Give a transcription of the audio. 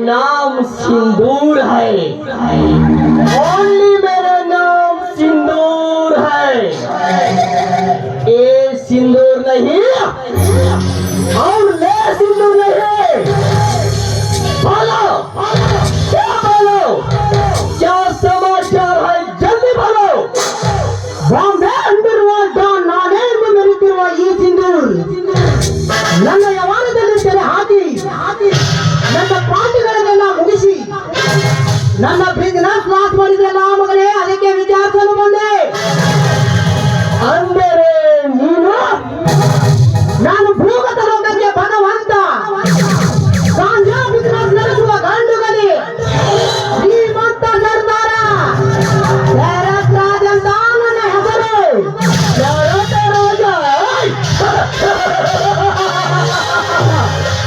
नाम सिंदूर है, ओनली मेरा नाम सिंदूर है। ये सिंदूर नहीं और ले सिंदूर नहीं। बोलो क्या बोलो, क्या समाचार है, जल्दी बोलो। ಬಾಂಬೆ ಅಂದಿರುವ ನಾನೇ ಎಂದು ಮೆರೆತಿರುವ ಈ ಸಿಂಧೂರ್ ನನ್ನ ಯವಾನದಲ್ಲಿ ತೆರೆ ಹಾಕಿ ನನ್ನ ಪಾಠಗಳನ್ನೆಲ್ಲ ಮುಗಿಸಿ ನನ್ನ ಬಿಸಿನೆಸ್ ಲಾಸ್ ಮಾಡಿದ್ರಲ್ಲ ಮಗನೇ, ಅದಕ್ಕೆ ವಿಚಾರಿಸಲು ಬಂದೆ. अंदर